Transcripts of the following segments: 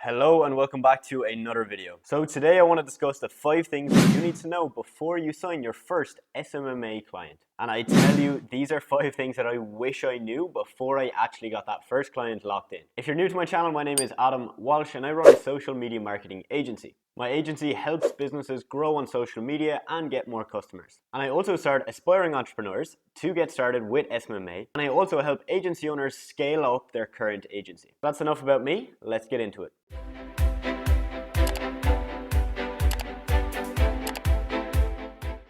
Hello and welcome back to another video. So today I want to discuss the 5 things that you need to know before you sign your first SMMA client. And I tell you, these are 5 things that I wish I knew before I actually got that first client locked in. If you're new to my channel, my name is Adam Walsh and I run a social media marketing agency. My agency helps businesses grow on social media and get more customers. And I also start aspiring entrepreneurs to get started with SMMA. And I also help agency owners scale up their current agency. That's enough about me. Let's get into it.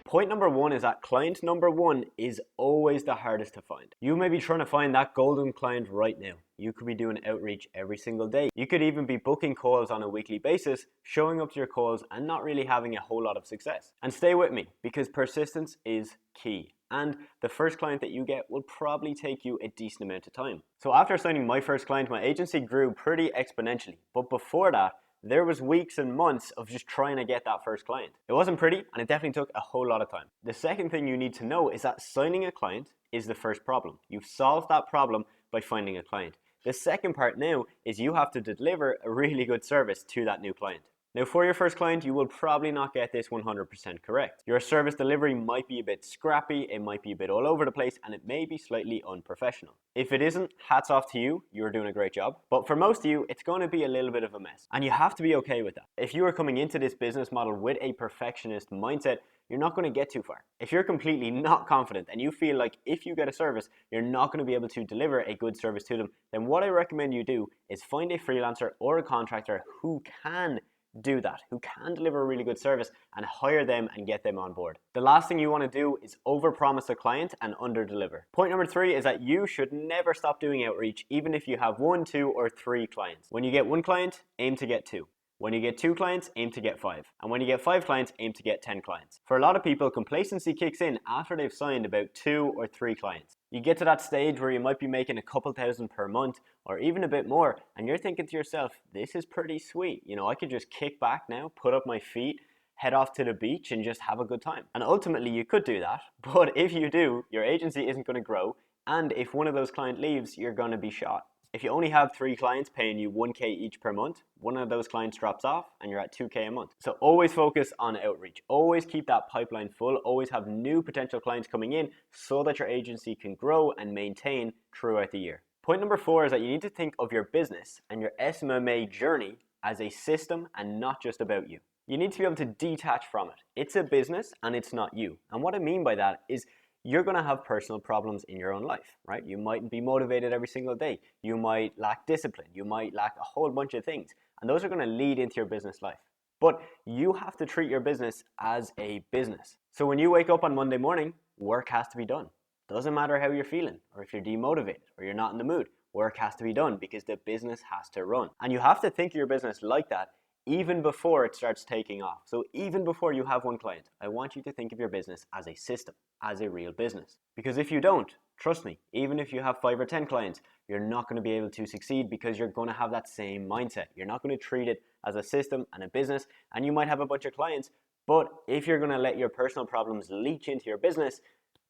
Point number 1 is that client number 1 is always the hardest to find. You may be trying to find that golden client right now. You could be doing outreach every single day. You could even be booking calls on a weekly basis, showing up to your calls and not really having a whole lot of success. And stay with me because persistence is key. And the first client that you get will probably take you a decent amount of time. So after signing my first client, my agency grew pretty exponentially. But before that, there was weeks and months of just trying to get that first client. It wasn't pretty and it definitely took a whole lot of time. The second thing you need to know is that signing a client is the first problem. You've solved that problem by finding a client. The second part now is you have to deliver a really good service to that new client. Now for your first client, you will probably not get this 100% correct. Your service delivery might be a bit scrappy, it might be a bit all over the place, and it may be slightly unprofessional. If it isn't, hats off to you, you're doing a great job. But for most of you, it's going to be a little bit of a mess. And you have to be okay with that. If you are coming into this business model with a perfectionist mindset, you're not going to get too far. If you're completely not confident and you feel like if you get a service, you're not going to be able to deliver a good service to them, then what I recommend you do is find a freelancer or a contractor who can do that, who can deliver a really good service and hire them and get them on board. The last thing you want to do is overpromise a client and underdeliver. Point number 3 is that you should never stop doing outreach even if you have 1, 2, or 3 clients. When you get 1 client, aim to get 2. When you get 2 clients, aim to get 5. And when you get 5 clients, aim to get 10 clients. For a lot of people, complacency kicks in after they've signed about 2 or 3 clients. You get to that stage where you might be making a couple thousand per month or even a bit more, and you're thinking to yourself, this is pretty sweet. You know, I could just kick back now, put up my feet, head off to the beach and just have a good time. And ultimately you could do that, but if you do, your agency isn't going to grow, and if one of those clients leaves, you're going to be shot. If you only have 3 clients paying you 1K each per month, one of those clients drops off and you're at 2K a month. So always focus on outreach. Always keep that pipeline full. Always have new potential clients coming in so that your agency can grow and maintain throughout the year. Point number 4 is that you need to think of your business and your SMMA journey as a system and not just about you. You need to be able to detach from it. It's a business and it's not you. And what I mean by that is you're going to have personal problems in your own life, right? You mightn't be motivated every single day. You might lack discipline. You might lack a whole bunch of things. And those are going to lead into your business life. But you have to treat your business as a business. So when you wake up on Monday morning, work has to be done. Doesn't matter how you're feeling or if you're demotivated or you're not in the mood. Work has to be done because the business has to run. And you have to think of your business like that even before it starts taking off. So even before you have 1 client, I want you to think of your business as a system, as a real business. Because if you don't, trust me, even if you have 5 or 10 clients, you're not going to be able to succeed because you're going to have that same mindset. You're not going to treat it as a system and a business, and you might have a bunch of clients, but if you're going to let your personal problems leach into your business,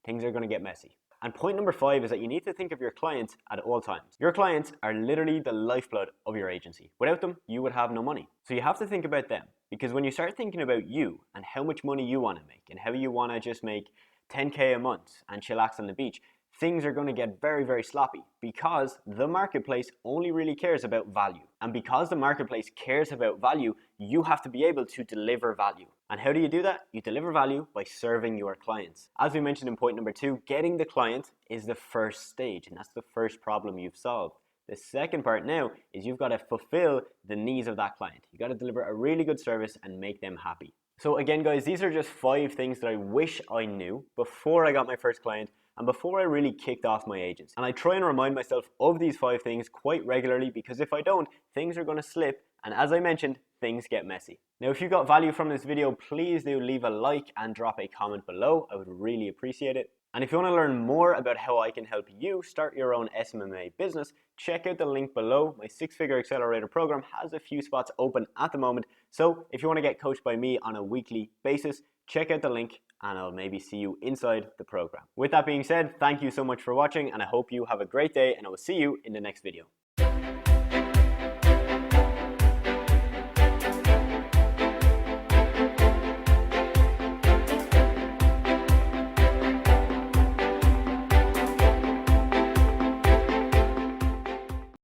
things are going to get messy. And point number 5 is that you need to think of your clients at all times. Your clients are literally the lifeblood of your agency. Without them, you would have no money. So you have to think about them, because when you start thinking about you and how much money you want to make and how you want to just make 10K a month and chillax on the beach, things are going to get very, very sloppy because the marketplace only really cares about value. And because the marketplace cares about value, you have to be able to deliver value. And how do you do that? You deliver value by serving your clients. As we mentioned in point number 2, getting the client is the first stage, and that's the first problem you've solved. The second part now is you've got to fulfill the needs of that client. You got to deliver a really good service and make them happy. So again, guys, these are just 5 things that I wish I knew before I got my first client and before I really kicked off my agency. And I try and remind myself of these 5 things quite regularly because if I don't, things are going to slip. And as I mentioned, things get messy. Now, if you got value from this video, please do leave a like and drop a comment below. I would really appreciate it. And if you want to learn more about how I can help you start your own SMMA business, check out the link below. My 6-figure accelerator program has a few spots open at the moment. So if you want to get coached by me on a weekly basis, check out the link and I'll maybe see you inside the program. With that being said, thank you so much for watching and I hope you have a great day and I will see you in the next video.